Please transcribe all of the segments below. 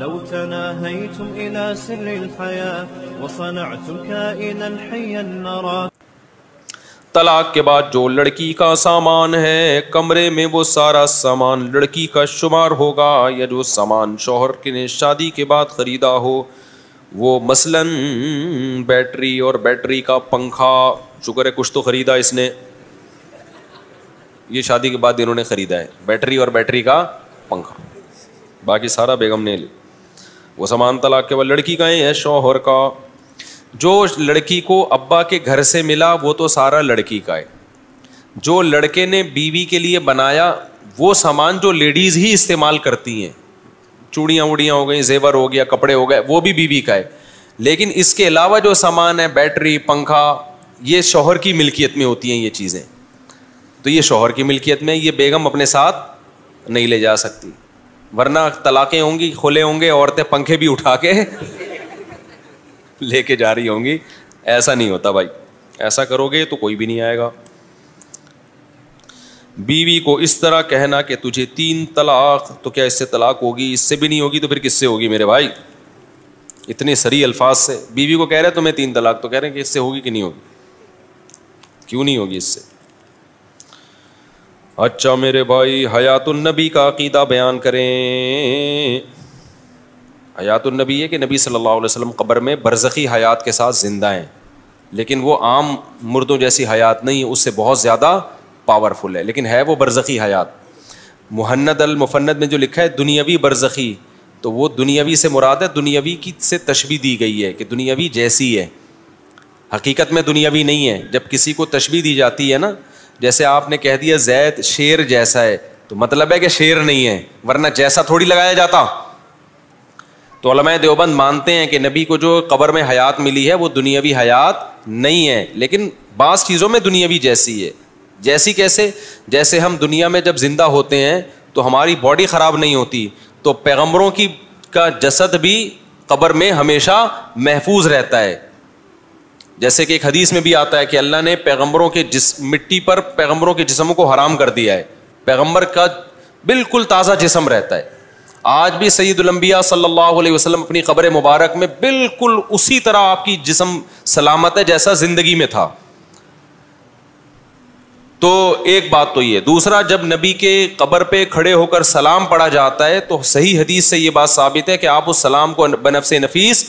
لو تناهيتم إلى سر الحياة وصنعتم كائنا حيا نرى. طلاق کے بعد جو لڑکی کا سامان ہے کمرے میں وہ سارا سامان لڑکی کا شمار ہوگا، یا جو سامان شوہر نے شادی کے بعد خریدا ہو، وہ مثلاً بیٹری اور بیٹری کا پنکھا، شکر ہے کچھ تو خریدا اس نے، یہ شادی کے بعد انہوں نے خریدا ہے بیٹری اور بیٹری کا پنکھا، باقی سارا بیگم نے لی، وہ سامان طلاق کے بعد لڑکی کا ہے شوہر کا. جو لڑکی کو ابا کے گھر سے ملا وہ تو سارا لڑکی کا ہے، جو لڑکے نے بیوی کے لیے بنایا وہ سامان جو لیڈیز ہی استعمال کرتی ہیں، چوڑیاں ووڑیاں ہو گئیں، زیور ہو گیا، کپڑے ہو گئے، وہ بھی بیوی کا ہے. لیکن اس کے علاوہ جو سامان ہے بیٹری پنکھا یہ شوہر کی ملکیت میں ہوتی ہیں یہ چیزیں، تو یہ شوہر کی ملکیت میں، یہ بیگم اپنے ساتھ نہیں لے جا سکتی، ورنہ طلاقیں ہوں گی، کھلے ہوں گے، عورتیں پنکھے بھی اٹھا کے لے کے جا رہی ہوں گی. ایسا نہیں ہوتا بھائی، ایسا کرو گے تو کوئی بھی نہیں آئے گا. بیوی کو اس طرح کہنا کہ تجھے 3 طلاق، تو کیا اس سے طلاق ہوگی؟ اس سے بھی نہیں ہوگی تو پھر کس سے ہوگی میرے بھائی؟ اتنے صریح الفاظ سے بیوی کو کہہ رہے تمہیں 3 طلاق، تو کہہ رہے ہیں کہ اس سے ہوگی کہ نہیں ہوگی؟ کیوں نہیں ہوگی اس سے؟ اچھا میرے بھائی، حیات النبی کا عقیدہ بیان کریں. حیات النبی ہے کہ نبی صلی اللہ علیہ وسلم قبر میں برزخی حیات کے ساتھ زندہ ہیں، لیکن وہ عام مردوں جیسی حیات نہیں ہے، اس سے بہت زیادہ پاورفل ہے، لیکن ہے وہ برزخی حیات. مہند المفند میں جو لکھا ہے دنیاوی برزخی، تو وہ دنیاوی سے مراد ہے، دنیاوی کی سے تشبیہ دی گئی ہے کہ دنیاوی جیسی ہے، حقیقت میں دنیاوی نہیں ہے. جب کسی کو تشبیہ دی جاتی ہے نا، جیسے آپ نے کہہ دیا زید شیر جیسا ہے، تو مطلب ہے کہ شیر نہیں ہے، ورنہ جیسا تھوڑی لگایا جاتا. تو علماء دیوبند مانتے ہیں کہ نبی کو جو قبر میں حیات ملی ہے وہ دنیاوی حیات نہیں ہے، لیکن بعض چیزوں میں دنیاوی جیسی ہے. جیسی کیسے؟ جیسے ہم دنیا میں جب زندہ ہوتے ہیں تو ہماری باڈی خراب نہیں ہوتی، تو پیغمبروں کا جسد بھی قبر میں ہمیشہ محفوظ رہتا ہے. جیسے کہ ایک حدیث میں بھی آتا ہے کہ اللہ نے پیغمبروں کے مٹی پر پیغمبروں کے جسموں کو حرام کر دیا ہے، پیغمبر کا بالکل تازہ جسم رہتا ہے. آج بھی سید الانبیاء صلی اللہ علیہ وسلم اپنی قبر مبارک میں بالکل اسی طرح آپ کی جسم سلامت ہے جیسا زندگی میں تھا. تو ایک بات تو یہ. دوسرا، جب نبی کے قبر پہ کھڑے ہو کر سلام پڑھا جاتا ہے تو صحیح حدیث سے یہ بات ثابت ہے کہ آپ اس سلام کو بنفس نفیس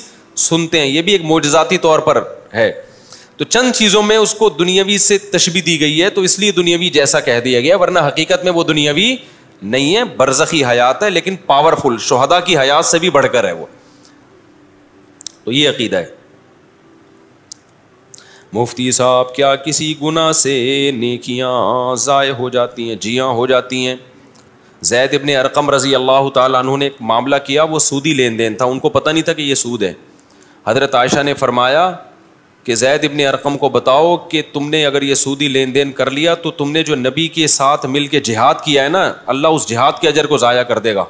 سنتے ہیں، یہ بھی ایک معجزاتی طور پر ہے. تو چند چیزوں میں اس کو دنیاوی سے تشبیہ دی گئی ہے، تو اس لیے دنیاوی جیسا کہہ دیا گیا، ورنہ حقیقت میں وہ دنیاوی نہیں ہے، برزخی حیات ہے، لیکن پاورفل، شہداء کی حیات سے بھی بڑھ کر ہے وہ. تو یہ عقیدہ ہے. مفتی صاحب، کیا کسی گناہ سے نیکیاں ضائع ہو جاتی ہیں؟ جی ہاں، ہو جاتی ہیں. زید ابن ارقم رضی اللہ تعالیٰ عنہ نے ایک معاملہ کیا، وہ سودی لین دین تھا، ان کو پتہ نہیں تھا کہ یہ سود ہے. حضرت عائشہ نے فرمایا کہ زید ابن ارقم کو بتاؤ کہ تم نے اگر یہ سودی لین دین کر لیا تو تم نے جو نبی کے ساتھ مل کے جہاد کیا ہے نا، اللہ اس جہاد کے اجر کو ضائع کر دے گا.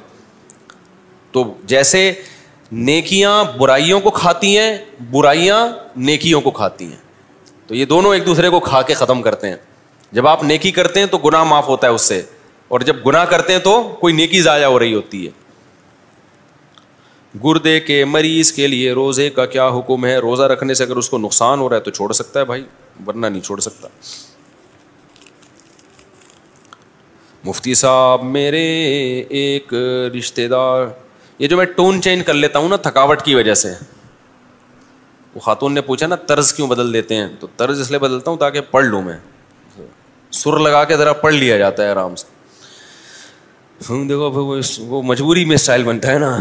تو جیسے نیکیاں برائیوں کو کھاتی ہیں، برائیاں نیکیوں کو کھاتی ہیں، تو یہ دونوں ایک دوسرے کو کھا کے ختم کرتے ہیں. جب آپ نیکی کرتے ہیں تو گناہ معاف ہوتا ہے اس سے، اور جب گناہ کرتے ہیں تو کوئی نیکی ضائع ہو رہی ہوتی ہے. گردے کے مریض کے لیے روزے کا کیا حکم ہے؟ روزہ رکھنے سے اگر اس کو نقصان ہو رہا ہے تو چھوڑ سکتا ہے بھائی، ورنہ نہیں چھوڑ سکتا. مفتی صاحب، میرے ایک رشتہ دار، یہ جو میں ٹون چینج کر لیتا ہوں نا تھکاوٹ کی وجہ سے، وہ خاتون نے پوچھا نا طرز کیوں بدل دیتے ہیں، تو طرز اس لیے بدلتا ہوں تاکہ پڑھ لوں، میں سر لگا کے ذرا پڑھ لیا جاتا ہے آرام سے. دیکھو وہ مجبوری میں اسٹائل بنتا ہے نا.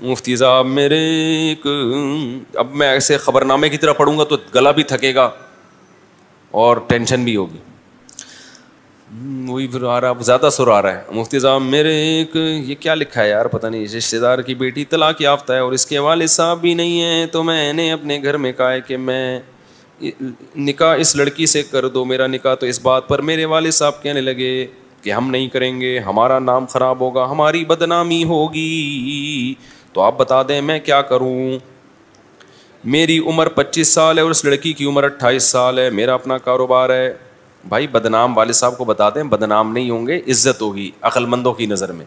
مفتی صاحب، میرے ایک، اب میں ایسے خبر نامے کی طرح پڑھوں گا تو گلا بھی تھکے گا اور ٹینشن بھی ہوگی، وہی پھر آ رہا، زیادہ سر آ رہا ہے. مفتی صاحب، میرے ایک، یہ کیا لکھا ہے یار پتہ نہیں، رشتہ دار کی بیٹی طلاق یافتہ ہے اور اس کے والد صاحب بھی نہیں ہیں، تو میں نے اپنے گھر میں کہا ہے کہ میں نکاح اس لڑکی سے کر دو میرا نکاح. تو اس بات پر میرے والد صاحب کہنے لگے کہ ہم نہیں کریں گے، ہمارا نام خراب ہوگا، ہماری بدنامی ہوگی. تو آپ بتا دیں میں کیا کروں؟ میری عمر 25 سال ہے اور اس لڑکی کی عمر 28 سال ہے، میرا اپنا کاروبار ہے. بھائی بدنام والد صاحب کو بتا دیں، بدنام نہیں ہوں گے، عزت ہوگی عقل مندوں کی نظر میں.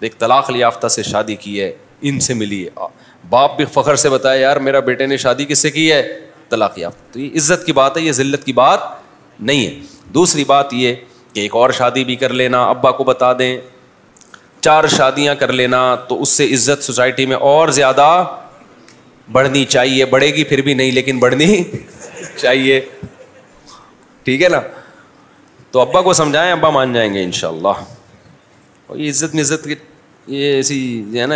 ایک طلاق یافتہ سے شادی کی ہے، ان سے ملی ہے. باپ بھی فخر سے بتایا یار میرا بیٹے نے شادی کس سے کی ہے؟ طلاق یافتہ. تو یہ عزت کی بات ہے, یہ ذلت کی بات نہیں ہے. دوسری بات یہ کہ ایک اور شادی بھی کر لینا, ابا کو بتا دیں 4 شادیاں کر لینا, تو اس سے عزت سوسائٹی میں اور زیادہ بڑھنی چاہیے. بڑھے گی پھر بھی نہیں, لیکن بڑھنی چاہیے, ٹھیک ہے نا. تو ابا کو سمجھائیں, ابا مان جائیں گے انشاءاللہ. اور یہ عزت میں عزت کی یہ ایسی ہے نا,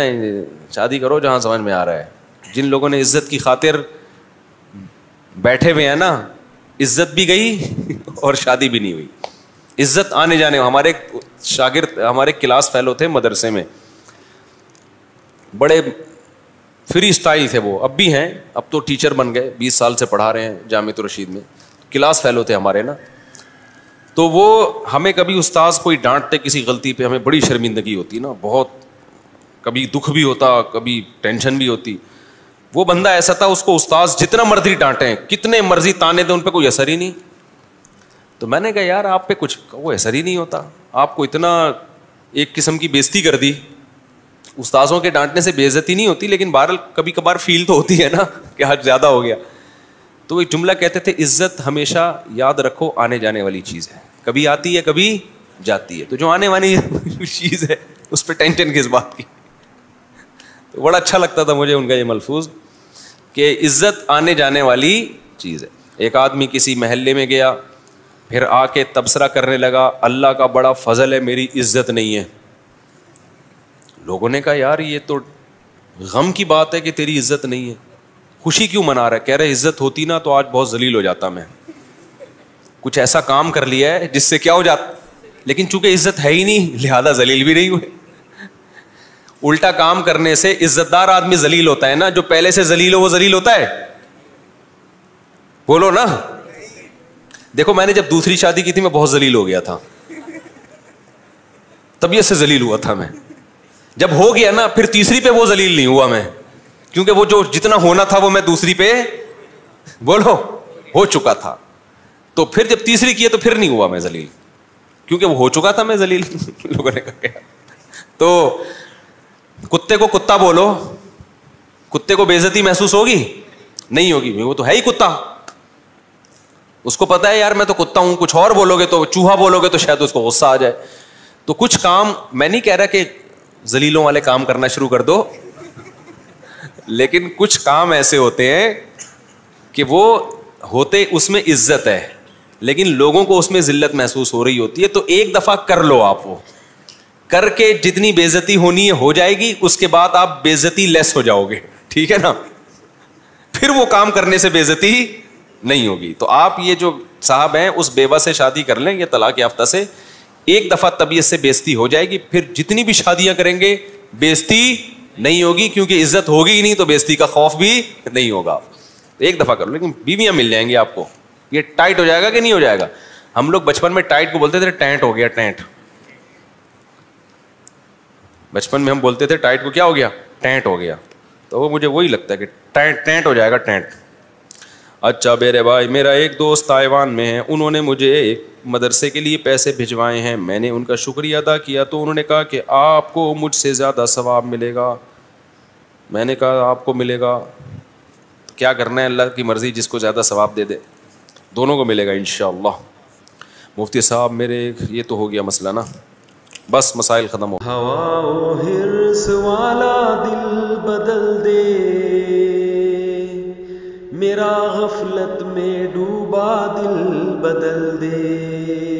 شادی کرو جہاں سمجھ میں آ رہا ہے. جن لوگوں نے عزت کی خاطر بیٹھے ہوئے ہیں نا, عزت بھی گئی اور شادی بھی نہیں ہوئی. عزت آنے جانے, ہمارے شاگرد ہمارے کلاس فیلو تھے مدرسے میں, بڑے فری اسٹائل تھے وہ, اب بھی ہیں, اب تو ٹیچر بن گئے, 20 سال سے پڑھا رہے ہیں جامعۃ الرشید میں. کلاس فیلو تھے ہمارے نا. تو وہ ہمیں کبھی استاذ کوئی ڈانٹتے کسی غلطی پہ, ہمیں بڑی شرمندگی ہوتی نا, بہت, کبھی دکھ بھی ہوتا, کبھی ٹینشن بھی ہوتی. وہ بندہ ایسا تھا, اس کو استاذ جتنا مرضی ڈانٹیں, کتنے مرضی تانے دیں, ان پہ کوئی اثر ہی نہیں. تو میں نے کہا یار آپ پہ کچھ وہ اثر ہی نہیں ہوتا, آپ کو اتنا ایک قسم کی بےزتی کر دی. استاذوں کے ڈانٹنے سے بے عزتی نہیں ہوتی, لیکن بہرحال کبھی کبھار فیل تو ہوتی ہے نا کہ آج زیادہ ہو گیا. تو وہ ایک جملہ کہتے تھے, عزت ہمیشہ یاد رکھو آنے جانے والی چیز ہے, کبھی آتی ہے کبھی جاتی ہے. تو جو آنے والی چیز ہے اس پہ ٹینشن کس بات کی. تو بڑا اچھا لگتا تھا مجھے ان کا یہ ملفوظ کہ عزت آنے جانے والی چیز ہے. ایک آدمی کسی محلے میں گیا, پھر آ کے تبصرہ کرنے لگا, اللہ کا بڑا فضل ہے میری عزت نہیں ہے. لوگوں نے کہا یار یہ تو غم کی بات ہے کہ تیری عزت نہیں ہے, خوشی کیوں منا رہا ہے؟ کہہ رہے عزت ہوتی نا تو آج بہت ذلیل ہو جاتا, میں کچھ ایسا کام کر لیا ہے جس سے کیا ہو جاتا, لیکن چونکہ عزت ہے ہی نہیں لہذا ذلیل بھی نہیں ہوئے. الٹا کام کرنے سے عزت دار آدمی ذلیل ہوتا ہے نا, جو پہلے سے ذلیل ہو وہ ذلیل ہوتا ہے. بولو نا. دیکھو میں نے جب دوسری شادی کی تھی میں بہت ذلیل ہو گیا تھا, طبیعت سے ذلیل ہوا تھا میں. جب ہو گیا نا پھر تیسری پہ وہ ذلیل نہیں ہوا میں, کیونکہ وہ جو جتنا ہونا تھا وہ میں دوسری پہ بولو ہو چکا تھا. تو پھر جب تیسری کی تو پھر نہیں ہوا میں ذلیل, کیونکہ وہ ہو چکا تھا میں ذلیل. لوگوں نے کہا تو کتے کو کتا بولو, کتے کو بے عزتی محسوس ہوگی؟ نہیں ہوگی, وہ تو ہے ہی کتا. اس کو پتا ہے یار میں تو کتا ہوں, کچھ اور بولو گے تو چوہا بولو گے تو شاید اس کو غصہ آ جائے. تو کچھ کام, میں نہیں کہہ رہا کہ ذلیلوں والے کام کرنا شروع کر دو, لیکن کچھ کام ایسے ہوتے ہیں کہ وہ ہوتے اس میں عزت ہے, لیکن لوگوں کو اس میں ذلت محسوس ہو رہی ہوتی ہے. تو ایک دفعہ کر لو, آپ وہ کر کے جتنی بے عزتی ہونی ہے ہو جائے گی, اس کے بعد آپ بے عزتی لیس ہو جاؤ گے, ٹھیک ہے نا. پھر وہ کام کرنے سے بے عزتی نہیں ہوگی. تو آپ یہ جو صاحب ہیں اس بیوہ سے شادی کر لیں, یہ طلاق یافتہ سے, ایک دفعہ طبیعت سے بے عزتی ہو جائے گی, پھر جتنی بھی شادیاں کریں گے بے عزتی نہیں ہوگی, کیونکہ عزت ہوگی ہی نہیں تو بے عزتی کا خوف بھی نہیں ہوگا. ایک دفعہ کرو, لیکن بیویاں مل جائیں گی آپ کو. یہ ٹائٹ ہو جائے گا کہ نہیں ہو جائے گا؟ ہم لوگ بچپن میں ٹائٹ کو بولتے تھے ٹینٹ ہو گیا, ٹینٹ. بچپن میں ہم بولتے تھے ٹائٹ کو کیا ہو گیا, ٹینٹ ہو گیا. تو وہ مجھے وہی لگتا ہے کہ ٹینٹ ہو جائے گا, ٹینٹ. اچھا میرے بھائی, میرا ایک دوست تائیوان میں ہے, انہوں نے مجھے ایک مدرسے کے لیے پیسے بھجوائے ہیں, میں نے ان کا شکریہ ادا کیا تو انہوں نے کہا کہ آپ کو مجھ سے زیادہ ثواب ملے گا. میں نے کہا آپ کو ملے گا تو کیا کرنا ہے, اللہ کی مرضی, جس کو زیادہ ثواب دے دے, دونوں کو ملے گا انشاءاللہ. مفتی صاحب میرے یہ تو ہو گیا مسئلہ نا, بس مسائل ختم ہو. ہوا و حرص والا دل بدل دے, میرا غفلت میں ڈوبا دل بدل دے.